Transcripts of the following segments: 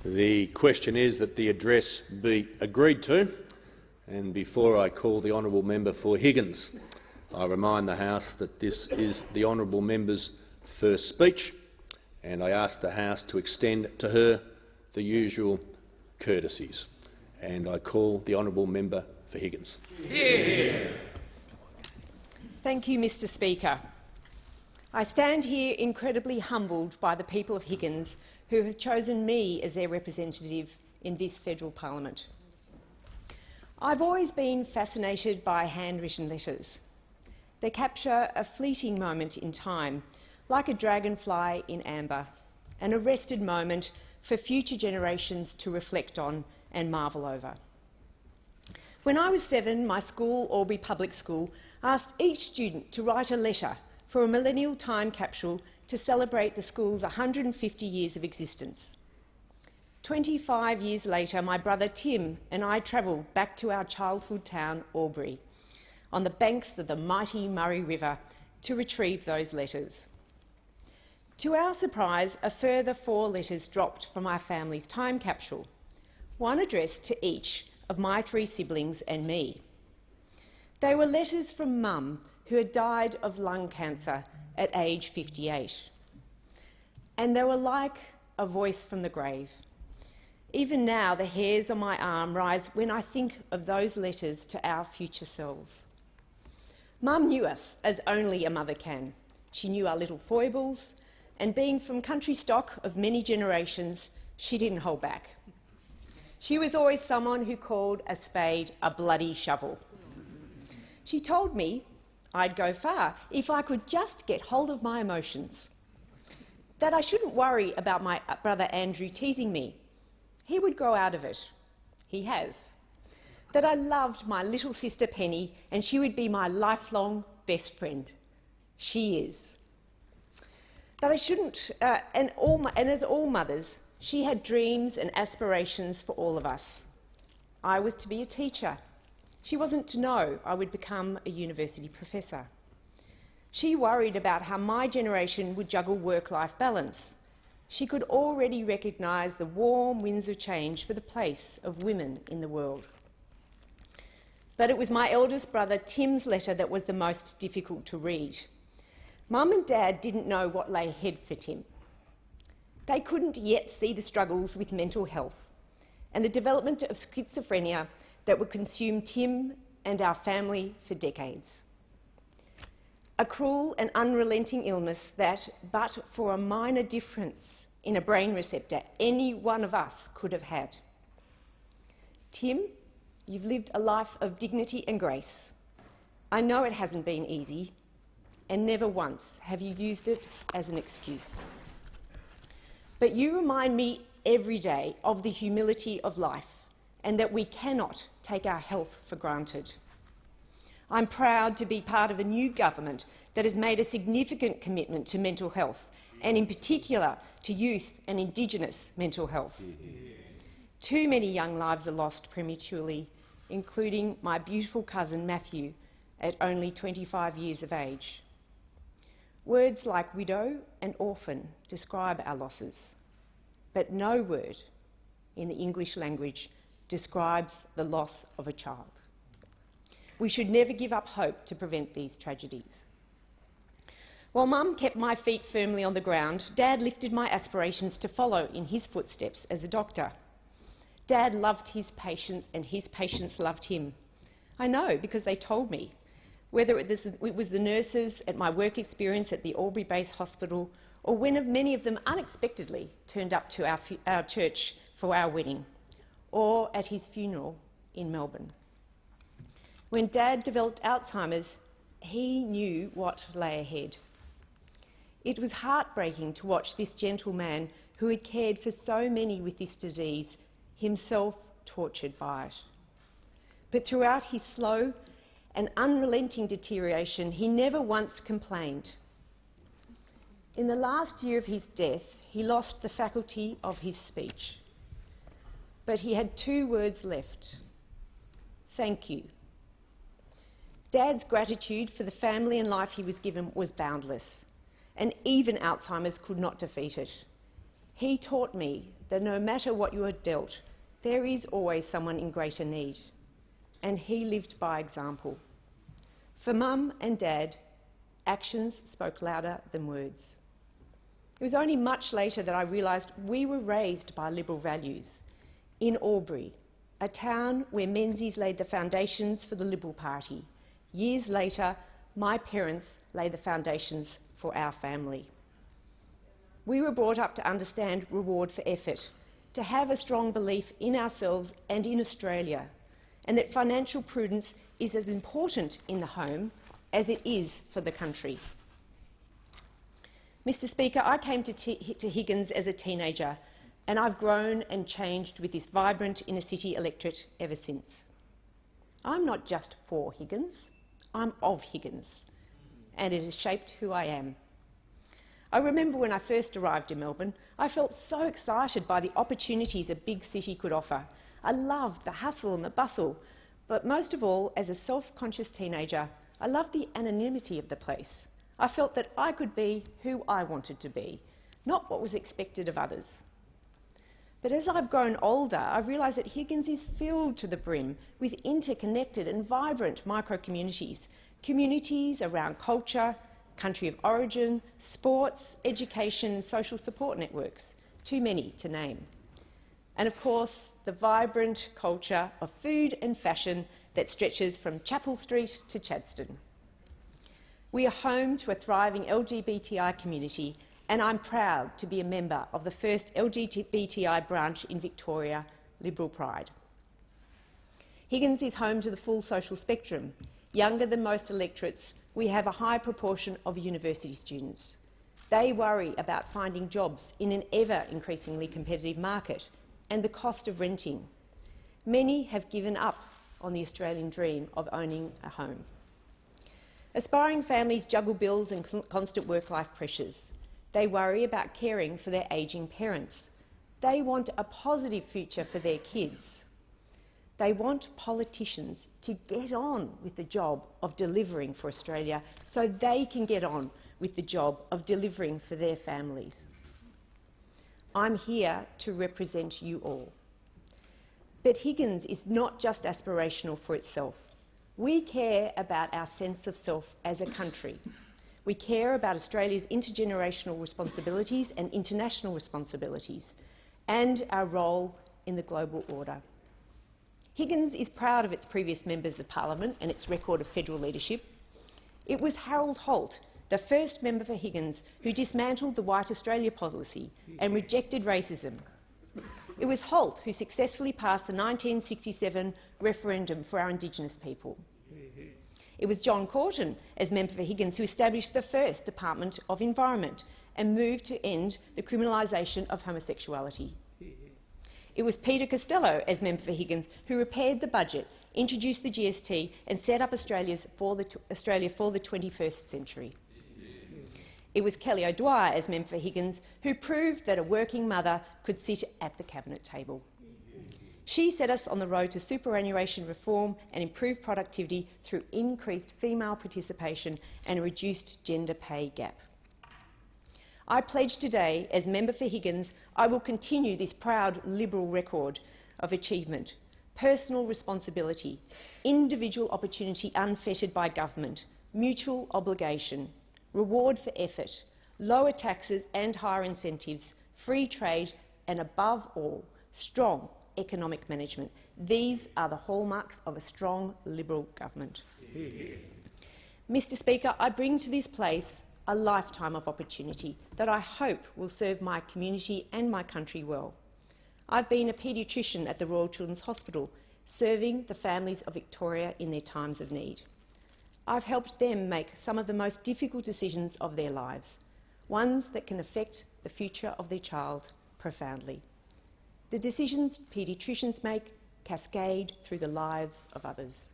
The question is that the address be agreed to. And before I call the honourable member for Higgins, I remind the House that this is the honourable member's first speech, and I ask the House to extend to her the usual courtesies. And I call the honourable member for Higgins. Yeah. Thank you, Mr Speaker. I stand here incredibly humbled by the people of Higgins who have chosen me as their representative in this federal parliament. I've always been fascinated by handwritten letters. They capture a fleeting moment in time, like a dragonfly in amber, an arrested moment for future generations to reflect on and marvel over. When I was 7, my school, Albury Public School, asked each student to write a letter for a millennial time capsule to celebrate the school's 150 years of existence. 25 years later, my brother Tim and I travelled back to our childhood town, Albury, on the banks of the mighty Murray River to retrieve those letters. To our surprise, a further 4 letters dropped from our family's time capsule, one addressed to each of my 3 siblings and me. They were letters from Mum, who had died of lung cancer at age 58. And they were like a voice from the grave. Even now, the hairs on my arm rise when I think of those letters to our future selves. Mum knew us as only a mother can. She knew our little foibles, and being from country stock of many generations, she didn't hold back. She was always someone who called a spade a bloody shovel. She told me I'd go far if I could just get hold of my emotions, that I shouldn't worry about my brother Andrew teasing me. He would grow out of it. He has. That I loved my little sister Penny and she would be my lifelong best friend. She is. That I shouldn't, and as all mothers, she had dreams and aspirations for all of us. I was to be a teacher. She wasn't to know I would become a university professor. She worried about how my generation would juggle work-life balance. She could already recognise the warm winds of change for the place of women in the world. But it was my eldest brother Tim's letter that was the most difficult to read. Mum and Dad didn't know what lay ahead for Tim. They couldn't yet see the struggles with mental health and the development of schizophrenia that would consume Tim and our family for decades. A cruel and unrelenting illness that, but for a minor difference in a brain receptor, any one of us could have had. Tim, you've lived a life of dignity and grace. I know it hasn't been easy, and never once have you used it as an excuse. But you remind me every day of the humility of life and that we cannot take our health for granted. I'm proud to be part of a new government that has made a significant commitment to mental health, and in particular to youth and Indigenous mental health. Too many young lives are lost prematurely, including my beautiful cousin Matthew at only 25 years of age. Words like widow and orphan describe our losses, but no word in the English language describes the loss of a child. We should never give up hope to prevent these tragedies. While Mum kept my feet firmly on the ground, Dad lifted my aspirations to follow in his footsteps as a doctor. Dad loved his patients and his patients loved him. I know because they told me, whether it was the nurses at my work experience at the Albury-based hospital or when many of them unexpectedly turned up to our church for our wedding, or at his funeral in Melbourne. When Dad developed Alzheimer's, he knew what lay ahead. It was heartbreaking to watch this gentle man who had cared for so many with this disease, himself tortured by it. But throughout his slow and unrelenting deterioration, he never once complained. In the last year of his death, he lost the faculty of his speech. But he had 2 words left: thank you. Dad's gratitude for the family and life he was given was boundless, and even Alzheimer's could not defeat it. He taught me that no matter what you are dealt, there is always someone in greater need. And he lived by example. For Mum and Dad, actions spoke louder than words. It was only much later that I realised we were raised by liberal values. In Albury, a town where Menzies laid the foundations for the Liberal Party, years later, my parents laid the foundations for our family. We were brought up to understand reward for effort, to have a strong belief in ourselves and in Australia, and that financial prudence is as important in the home as it is for the country. Mr. Speaker, I came to Higgins as a teenager, and I've grown and changed with this vibrant inner-city electorate ever since. I'm not just for Higgins, I'm of Higgins, and it has shaped who I am. I remember when I first arrived in Melbourne, I felt so excited by the opportunities a big city could offer. I loved the hustle and the bustle, but most of all, as a self-conscious teenager, I loved the anonymity of the place. I felt that I could be who I wanted to be, not what was expected of others. But as I've grown older, I've realised that Higgins is filled to the brim with interconnected and vibrant micro-communities, communities around culture, country of origin, sports, education and social support networks, too many to name. And of course, the vibrant culture of food and fashion that stretches from Chapel Street to Chadstone. We are home to a thriving LGBTI community, and I'm proud to be a member of the first LGBTI branch in Victoria, Liberal Pride. Higgins is home to the full social spectrum. Younger than most electorates, we have a high proportion of university students. They worry about finding jobs in an ever-increasingly competitive market and the cost of renting. Many have given up on the Australian dream of owning a home. Aspiring families juggle bills and constant work-life pressures. They worry about caring for their ageing parents. They want a positive future for their kids. They want politicians to get on with the job of delivering for Australia so they can get on with the job of delivering for their families. I'm here to represent you all. But Higgins is not just aspirational for itself. We care about our sense of self as a country. We care about Australia's intergenerational responsibilities and international responsibilities, and our role in the global order. Higgins is proud of its previous members of Parliament and its record of federal leadership. It was Harold Holt, the first member for Higgins, who dismantled the White Australia policy and rejected racism. It was Holt who successfully passed the 1967 referendum for our Indigenous people. It was John Corton, as member for Higgins, who established the first Department of Environment and moved to end the criminalisation of homosexuality. It was Peter Costello, as member for Higgins, who repaired the budget, introduced the GST and set up Australia for the 21st century. It was Kelly O'Dwyer, as member for Higgins, who proved that a working mother could sit at the cabinet table. She set us on the road to superannuation reform and improved productivity through increased female participation and a reduced gender pay gap. I pledge today, as member for Higgins, I will continue this proud Liberal record of achievement, personal responsibility, individual opportunity unfettered by government, mutual obligation, reward for effort, lower taxes and higher incentives, free trade and, above all, strong economic management. These are the hallmarks of a strong Liberal government. Mr. Speaker, I bring to this place a lifetime of opportunity that I hope will serve my community and my country well. I've been a paediatrician at the Royal Children's Hospital, serving the families of Victoria in their times of need. I've helped them make some of the most difficult decisions of their lives, ones that can affect the future of their child profoundly. The decisions paediatricians make cascade through the lives of others.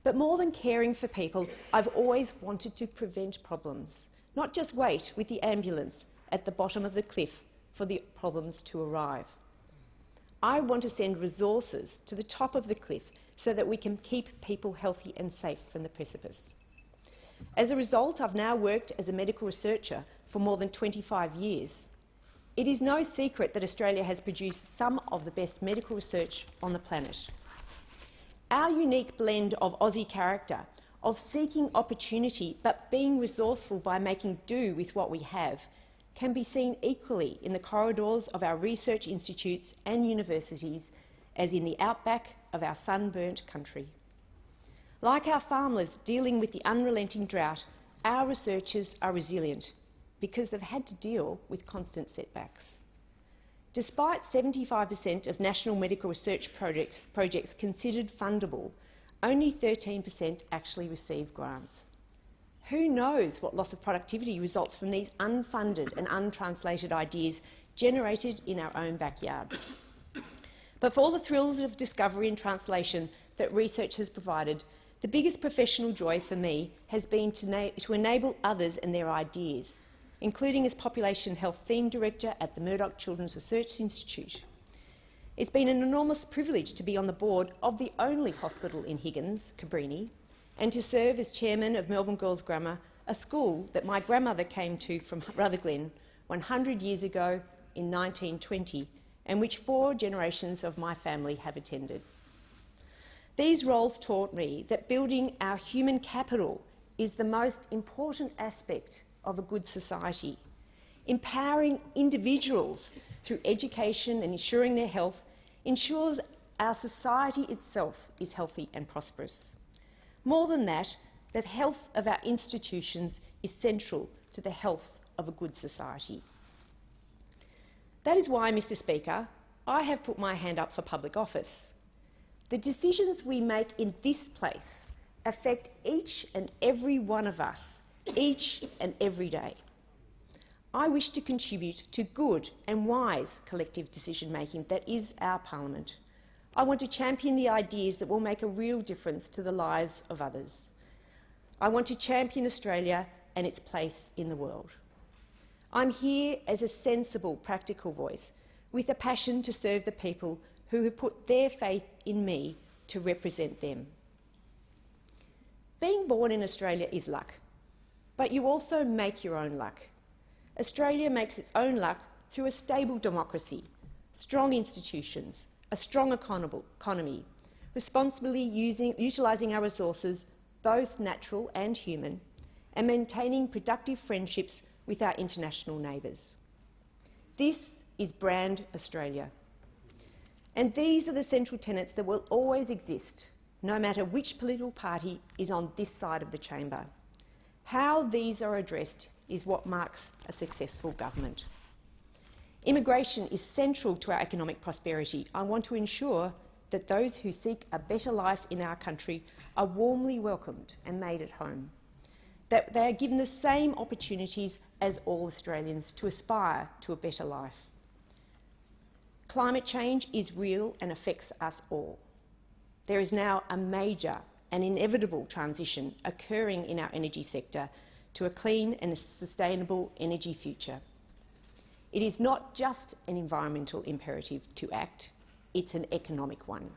But more than caring for people, I've always wanted to prevent problems, not just wait with the ambulance at the bottom of the cliff for the problems to arrive. I want to send resources to the top of the cliff so that we can keep people healthy and safe from the precipice. As a result, I've now worked as a medical researcher for more than 25 years. It is no secret that Australia has produced some of the best medical research on the planet. Our unique blend of Aussie character, of seeking opportunity but being resourceful by making do with what we have, can be seen equally in the corridors of our research institutes and universities as in the outback of our sunburnt country. Like our farmers dealing with the unrelenting drought, our researchers are resilient because they've had to deal with constant setbacks. Despite 75% of national medical research projects considered fundable, only 13% actually receive grants. Who knows what loss of productivity results from these unfunded and untranslated ideas generated in our own backyard? But for all the thrills of discovery and translation that research has provided, the biggest professional joy for me has been to enable others and their ideas, including as Population Health Theme Director at the Murdoch Children's Research Institute. It's been an enormous privilege to be on the board of the only hospital in Higgins, Cabrini, and to serve as Chairman of Melbourne Girls Grammar, a school that my grandmother came to from Rutherglen 100 years ago in 1920, and which 4 generations of my family have attended. These roles taught me that building our human capital is the most important aspect of a good society. Empowering individuals through education and ensuring their health ensures our society itself is healthy and prosperous. More than that, the health of our institutions is central to the health of a good society. That is why, Mr. Speaker, I have put my hand up for public office. The decisions we make in this place affect each and every one of us, each and every day. I wish to contribute to good and wise collective decision-making that is our parliament. I want to champion the ideas that will make a real difference to the lives of others. I want to champion Australia and its place in the world. I'm here as a sensible, practical voice with a passion to serve the people who have put their faith in me to represent them. Being born in Australia is luck, but you also make your own luck. Australia makes its own luck through a stable democracy, strong institutions, a strong economy, responsibly utilising our resources, both natural and human, and maintaining productive friendships with our international neighbours. This is Brand Australia. And these are the central tenets that will always exist, no matter which political party is on this side of the chamber. How these are addressed is what marks a successful government. Immigration is central to our economic prosperity. I want to ensure that those who seek a better life in our country are warmly welcomed and made at home, that they are given the same opportunities as all Australians to aspire to a better life. Climate change is real and affects us all. There is now a major and inevitable transition occurring in our energy sector to a clean and sustainable energy future. It is not just an environmental imperative to act, it's an economic one.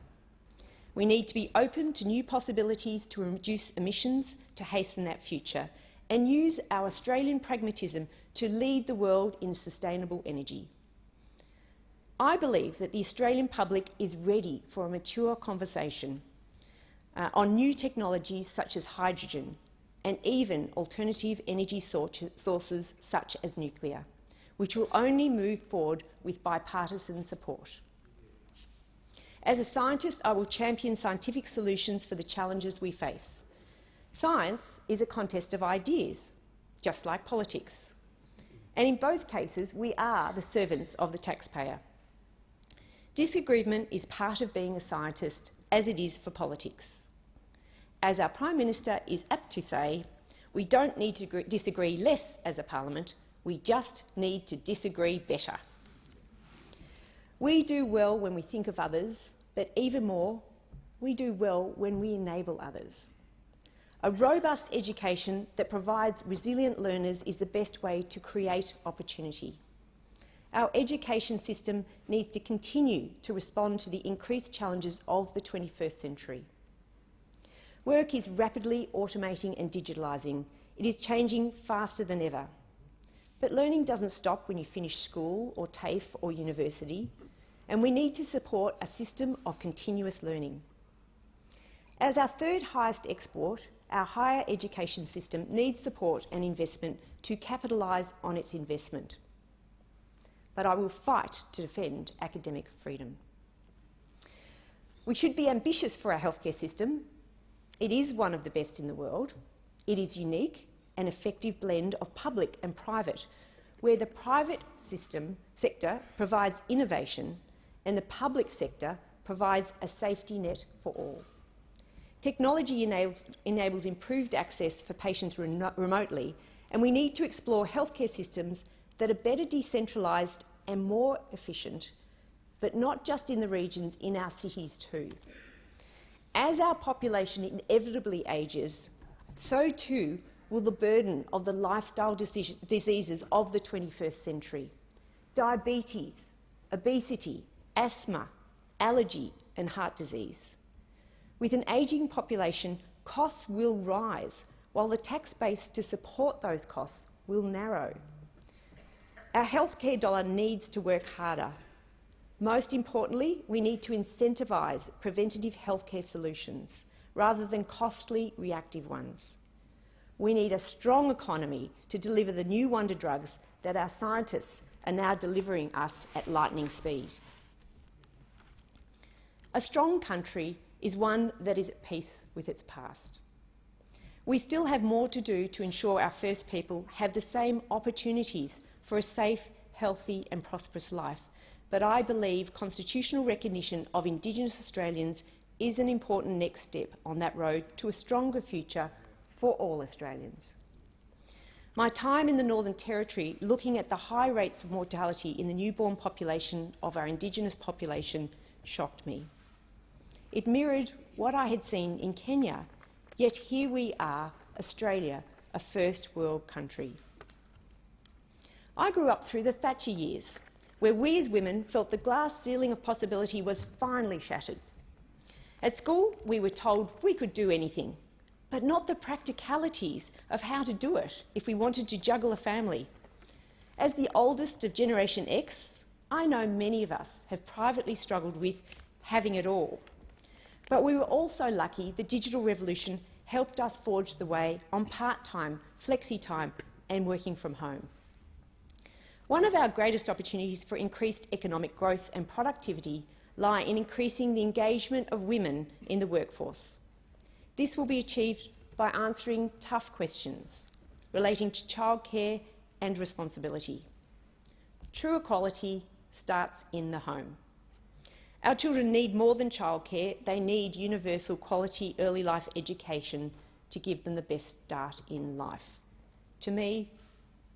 We need to be open to new possibilities to reduce emissions to hasten that future and use our Australian pragmatism to lead the world in sustainable energy. I believe that the Australian public is ready for a mature conversation on new technologies such as hydrogen and even alternative energy sources such as nuclear, which will only move forward with bipartisan support. As a scientist, I will champion scientific solutions for the challenges we face. Science is a contest of ideas, just like politics. And in both cases, we are the servants of the taxpayer. Disagreement is part of being a scientist, as it is for politics. As our Prime Minister is apt to say, we don't need to disagree less as a parliament, we just need to disagree better. We do well when we think of others, but even more, we do well when we enable others. A robust education that provides resilient learners is the best way to create opportunity. Our education system needs to continue to respond to the increased challenges of the 21st century. Work is rapidly automating and digitalising. It is changing faster than ever. But learning doesn't stop when you finish school or TAFE or university, and we need to support a system of continuous learning. As our third highest export, our higher education system needs support and investment to capitalise on its investment. But I will fight to defend academic freedom. We should be ambitious for our healthcare system. It is one of the best in the world. It is unique, an effective blend of public and private, where the private sector provides innovation and the public sector provides a safety net for all. Technology enables improved access for patients remotely, and we need to explore healthcare systems that are better decentralised and more efficient, but not just in the regions, in our cities too. As our population inevitably ages, so too will the burden of the lifestyle diseases of the 21st century. Diabetes, obesity, asthma, allergy and heart disease. With an ageing population, costs will rise, while the tax base to support those costs will narrow. Our healthcare dollar needs to work harder. Most importantly, we need to incentivise preventative healthcare solutions rather than costly reactive ones. We need a strong economy to deliver the new wonder drugs that our scientists are now delivering us at lightning speed. A strong country is one that is at peace with its past. We still have more to do to ensure our First People have the same opportunities for a safe, healthy and prosperous life, but I believe constitutional recognition of Indigenous Australians is an important next step on that road to a stronger future for all Australians. My time in the Northern Territory looking at the high rates of mortality in the newborn population of our Indigenous population shocked me. It mirrored what I had seen in Kenya, yet here we are, Australia, a first world country. I grew up through the Thatcher years, where we as women felt the glass ceiling of possibility was finally shattered. At school, we were told we could do anything, but not the practicalities of how to do it if we wanted to juggle a family. As the oldest of Generation X, I know many of us have privately struggled with having it all. But we were also lucky the digital revolution helped us forge the way on part-time, flexi-time and working from home. One of our greatest opportunities for increased economic growth and productivity lie in increasing the engagement of women in the workforce. This will be achieved by answering tough questions relating to childcare and responsibility. True equality starts in the home. Our children need more than childcare, they need universal quality early life education to give them the best start in life. To me,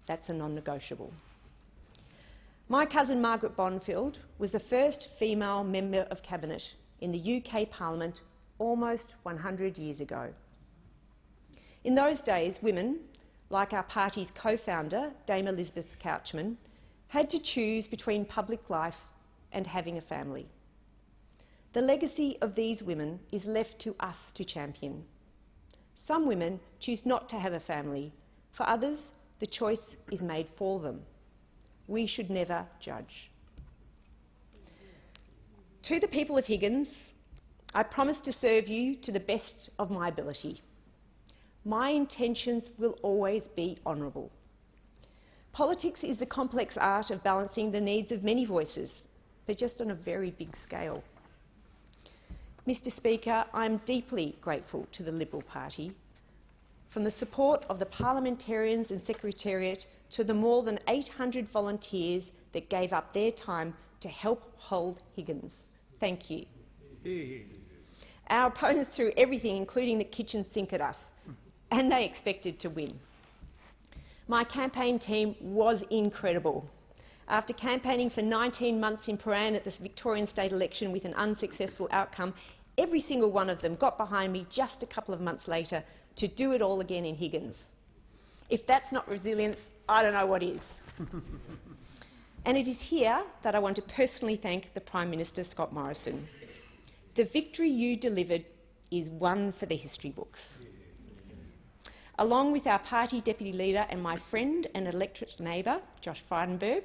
that's a non-negotiable. My cousin Margaret Bonfield was the first female member of Cabinet in the UK Parliament almost 100 years ago. In those days, women, like our party's co-founder, Dame Elizabeth Couchman, had to choose between public life and having a family. The legacy of these women is left to us to champion. Some women choose not to have a family. For others, the choice is made for them. We should never judge. To the people of Higgins, I promise to serve you to the best of my ability. My intentions will always be honourable. Politics is the complex art of balancing the needs of many voices, but just on a very big scale. Mr. Speaker, I am deeply grateful to the Liberal Party, from the support of the parliamentarians and Secretariat to the more than 800 volunteers that gave up their time to help hold Higgins. Thank you. Our opponents threw everything, including the kitchen sink, at us, and they expected to win. My campaign team was incredible. After campaigning for 19 months in Prahran at the Victorian state election with an unsuccessful outcome, every single one of them got behind me just a couple of months later to do it all again in Higgins. If that's not resilience, I don't know what is. And it is here that I want to personally thank the Prime Minister, Scott Morrison. The victory you delivered is one for the history books. along with our party deputy leader and my friend and electorate neighbour, Josh Frydenberg,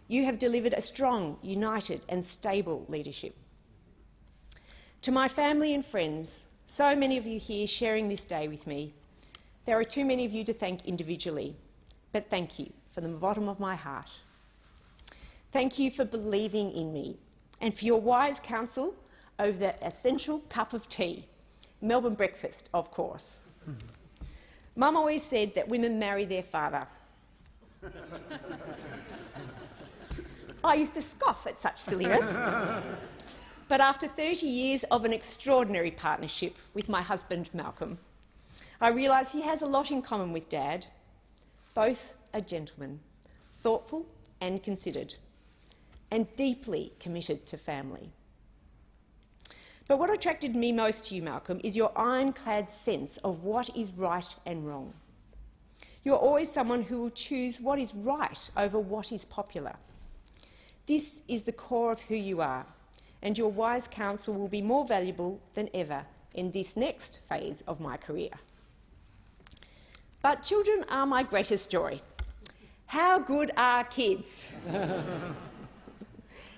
you have delivered a strong, united and stable leadership. To my family and friends, so many of you here sharing this day with me, there are too many of you to thank individually, but thank you from the bottom of my heart. Thank you for believing in me and for your wise counsel over that essential cup of tea. Melbourne breakfast, of course. Mum always said that women marry their father. I used to scoff at such silliness. But after 30 years of an extraordinary partnership with my husband, Malcolm, I realise he has a lot in common with Dad. Both are gentlemen, thoughtful and considered, and deeply committed to family. But what attracted me most to you, Malcolm, is your ironclad sense of what is right and wrong. You're always someone who will choose what is right over what is popular. This is the core of who you are, and your wise counsel will be more valuable than ever in this next phase of my career. But children are my greatest joy. How good are kids?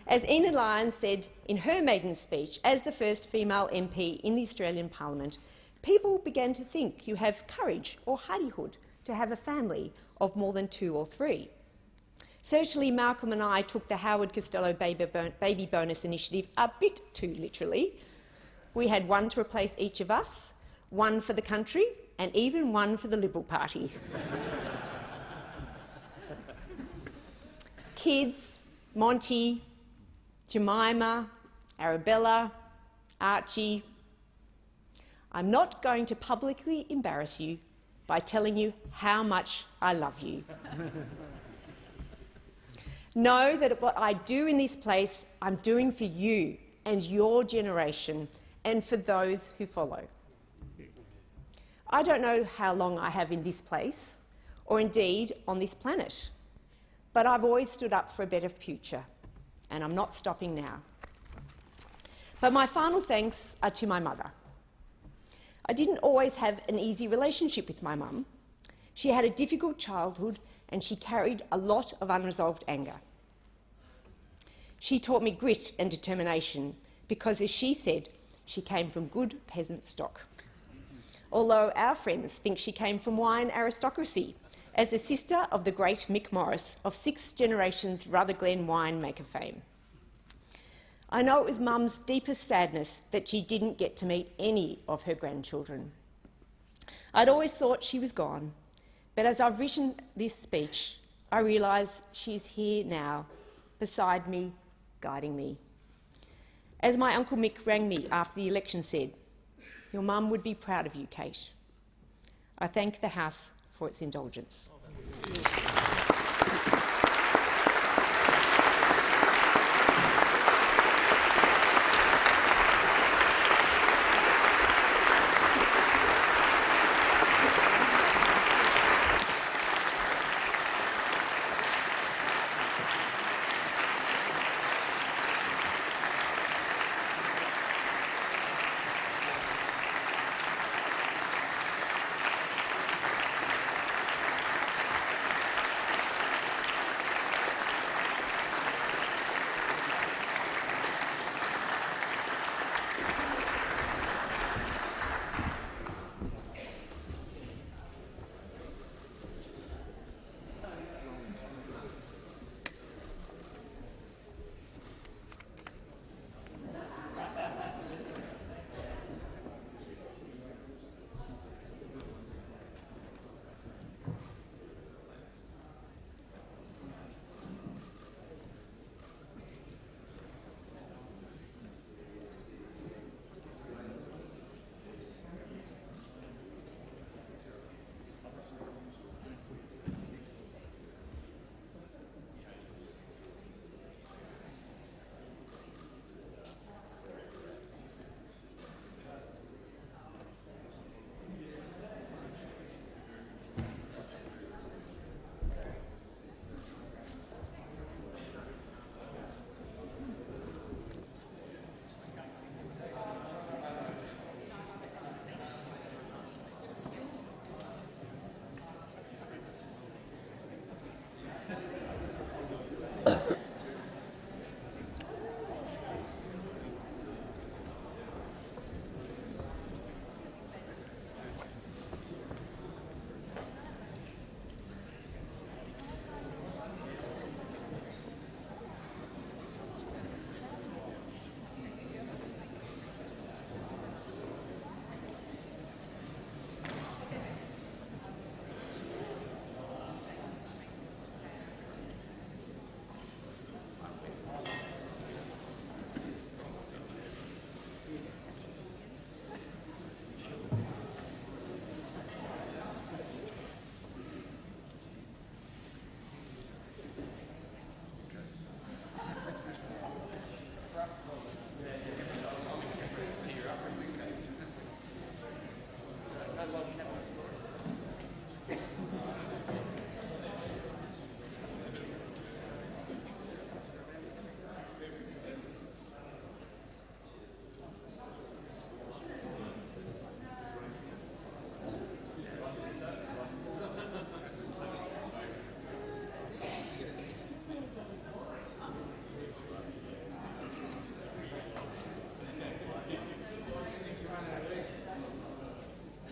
As Enid Lyons said in her maiden speech as the first female MP in the Australian Parliament, people began to think you have courage or hardihood to have a family of more than 2 or 3. Certainly, Malcolm and I took the Howard Costello baby bonus initiative a bit too literally. We had one to replace each of us, one for the country, and even one for the Liberal Party. Kids, Monty, Jemima, Arabella, Archie. I'm not going to publicly embarrass you by telling you how much I love you. Know that what I do in this place, I'm doing for you and your generation and for those who follow. I don't know how long I have in this place, or indeed on this planet, but I've always stood up for a better future, and I'm not stopping now. But my final thanks are to my mother. I didn't always have an easy relationship with my mum. She had a difficult childhood and she carried a lot of unresolved anger. She taught me grit and determination because, as she said, she came from good peasant stock. Although our friends think she came from wine aristocracy, as the sister of the great Mick Morris of 6 generations Rutherglen winemaker fame. I know it was Mum's deepest sadness that she didn't get to meet any of her grandchildren. I'd always thought she was gone, but as I've written this speech, I realise she's here now, beside me, guiding me. As my Uncle Mick rang me after the election said, "Your mum would be proud of you, Kate." I thank the House for its indulgence.